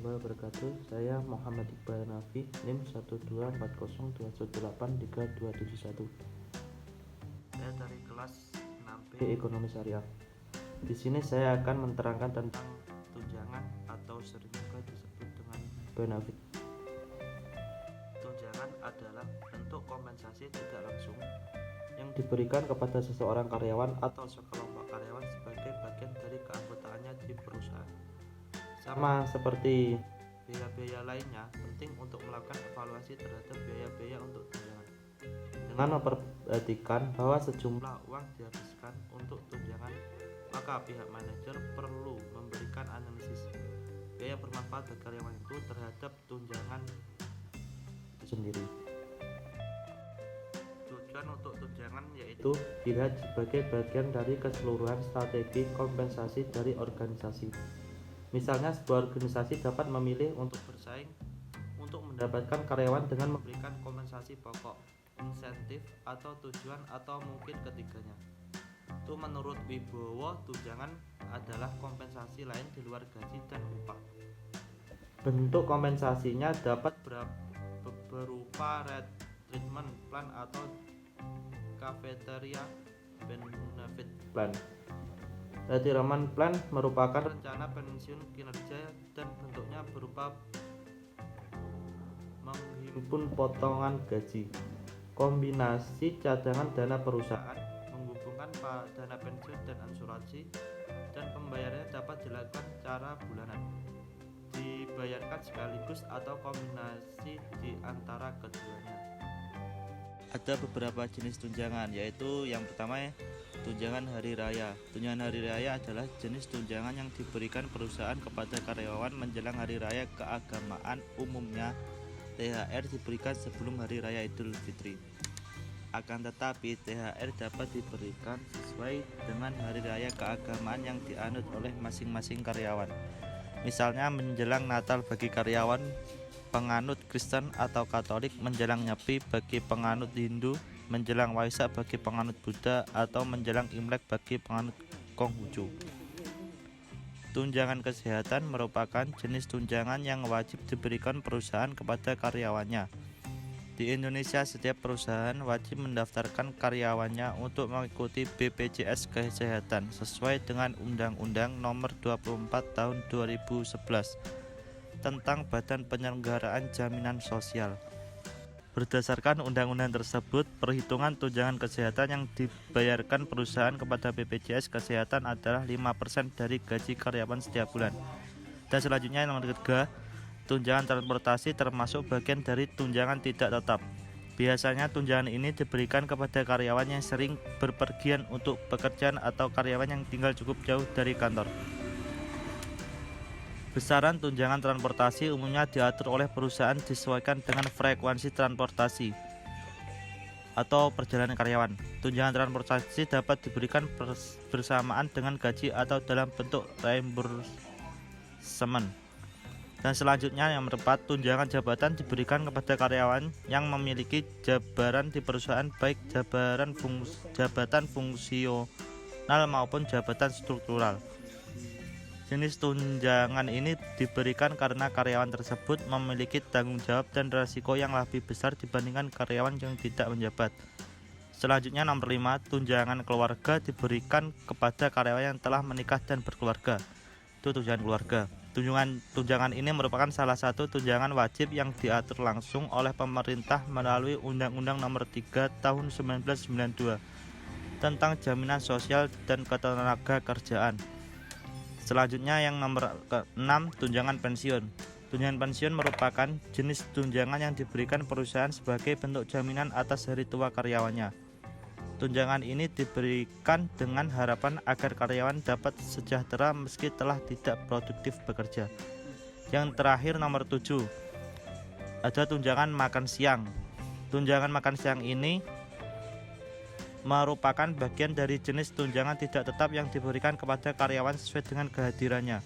warahmatullahi wabarakatuh. Saya Muhammad Iqbal Nafi, NIM 12402083271. Saya dari kelas 6B Ekonomi Syariah. Di sini saya akan menerangkan tentang tunjangan atau sering juga disebut dengan benefit. Tunjangan adalah bentuk kompensasi tidak langsung yang diberikan kepada seseorang karyawan atau sekelompok karyawan sebagai bagian dari keanggotaannya di perusahaan. Sama seperti biaya-biaya lainnya, penting untuk melakukan evaluasi terhadap biaya-biaya untuk tunjangan dengan memperhatikan bahwa sejumlah uang dihabiskan untuk tunjangan, maka pihak manajer perlu memberikan analisis biaya bermanfaat bagi karyawan itu terhadap tunjangan itu sendiri. Tujuan untuk tunjangan yaitu dilihat sebagai bagian dari keseluruhan strategi kompensasi dari organisasi. Misalnya, sebuah organisasi dapat memilih untuk bersaing untuk mendapatkan karyawan dengan memberikan kompensasi pokok, insentif, atau tujuan, atau mungkin ketiganya. Itu menurut Wibowo, tunjangan adalah kompensasi lain di luar gaji dan upah. Bentuk kompensasinya dapat berupa treatment plan atau cafeteria benefit plan. Retirement plan merupakan rencana pensiun kinerja dan bentuknya berupa menghimpun potongan gaji. Kombinasi cadangan dana perusahaan, menghubungkan dana pensiun dan asuransi, dan pembayarannya dapat dilakukan secara bulanan, dibayarkan sekaligus atau kombinasi di antara keduanya. Ada beberapa jenis tunjangan, yaitu yang pertama tunjangan hari raya. Tunjangan hari raya adalah jenis tunjangan yang diberikan perusahaan kepada karyawan menjelang hari raya keagamaan. Umumnya THR diberikan sebelum hari raya Idul Fitri. Akan tetapi THR dapat diberikan sesuai dengan hari raya keagamaan yang dianut oleh masing-masing karyawan. Misalnya menjelang Natal bagi karyawan penganut Kristen atau Katolik, menjelang Nyepi bagi penganut Hindu, menjelang Waisak bagi penganut Buddha, atau menjelang Imlek bagi penganut Konghucu. Tunjangan kesehatan merupakan jenis tunjangan yang wajib diberikan perusahaan kepada karyawannya. Di Indonesia, setiap perusahaan wajib mendaftarkan karyawannya untuk mengikuti BPJS Kesehatan sesuai dengan Undang-Undang Nomor 24 Tahun 2011 tentang Badan Penyelenggaraan Jaminan Sosial. Berdasarkan undang-undang tersebut, perhitungan tunjangan kesehatan yang dibayarkan perusahaan kepada BPJS Kesehatan adalah 5% dari gaji karyawan setiap bulan. Dan selanjutnya yang ketiga, tunjangan transportasi termasuk bagian dari tunjangan tidak tetap. Biasanya tunjangan ini diberikan kepada karyawan yang sering berpergian untuk pekerjaan atau karyawan yang tinggal cukup jauh dari kantor. Besaran tunjangan transportasi umumnya diatur oleh perusahaan disesuaikan dengan frekuensi transportasi atau perjalanan karyawan. Tunjangan transportasi dapat diberikan bersamaan dengan gaji atau dalam bentuk reimbursement. Dan selanjutnya yang keempat, tunjangan jabatan diberikan kepada karyawan yang memiliki jabatan di perusahaan, baik jabatan fungsional maupun jabatan struktural. Jenis tunjangan ini diberikan karena karyawan tersebut memiliki tanggung jawab dan risiko yang lebih besar dibandingkan karyawan yang tidak menjabat. Selanjutnya nomor 5, tunjangan keluarga diberikan kepada karyawan yang telah menikah dan berkeluarga. Itu tunjangan keluarga. Tunjangan ini merupakan salah satu tunjangan wajib yang diatur langsung oleh pemerintah melalui Undang-Undang Nomor 3 Tahun 1992 tentang Jaminan Sosial dan Ketenagakerjaan. Selanjutnya yang nomor 6, tunjangan pensiun. Tunjangan pensiun merupakan jenis tunjangan yang diberikan perusahaan sebagai bentuk jaminan atas hari tua karyawannya. Tunjangan ini diberikan dengan harapan agar karyawan dapat sejahtera meski telah tidak produktif bekerja. Yang terakhir nomor 7, ada tunjangan makan siang. Tunjangan makan siang ini merupakan bagian dari jenis tunjangan tidak tetap yang diberikan kepada karyawan sesuai dengan kehadirannya.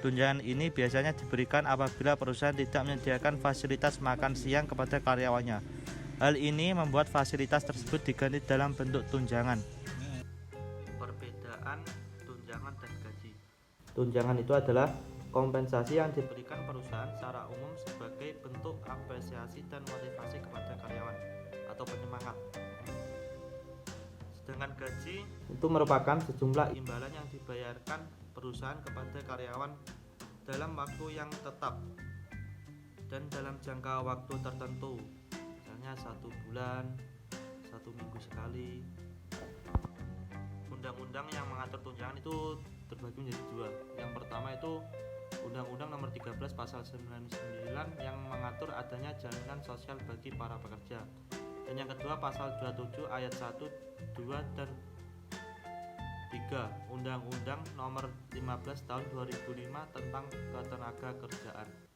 Tunjangan ini biasanya diberikan apabila perusahaan tidak menyediakan fasilitas makan siang kepada karyawannya. Hal ini membuat fasilitas tersebut diganti dalam bentuk tunjangan. Perbedaan tunjangan dan gaji. Tunjangan itu adalah kompensasi yang diberikan perusahaan secara umum sebagai bentuk apresiasi dan motivasi kepada karyawan atau penyemangat. Sedangkan gaji itu merupakan sejumlah imbalan yang dibayarkan perusahaan kepada karyawan dalam waktu yang tetap dan dalam jangka waktu tertentu, misalnya 1 bulan, 1 minggu sekali. Undang-undang yang mengatur tunjangan itu terbagi menjadi dua. Yang pertama itu Undang-Undang Nomor 13 Pasal 99 yang mengatur adanya jaminan sosial bagi para pekerja. Dan yang kedua Pasal 27 ayat 1, 2 dan 3 Undang-Undang Nomor 15 Tahun 2005 tentang Ketenagakerjaan.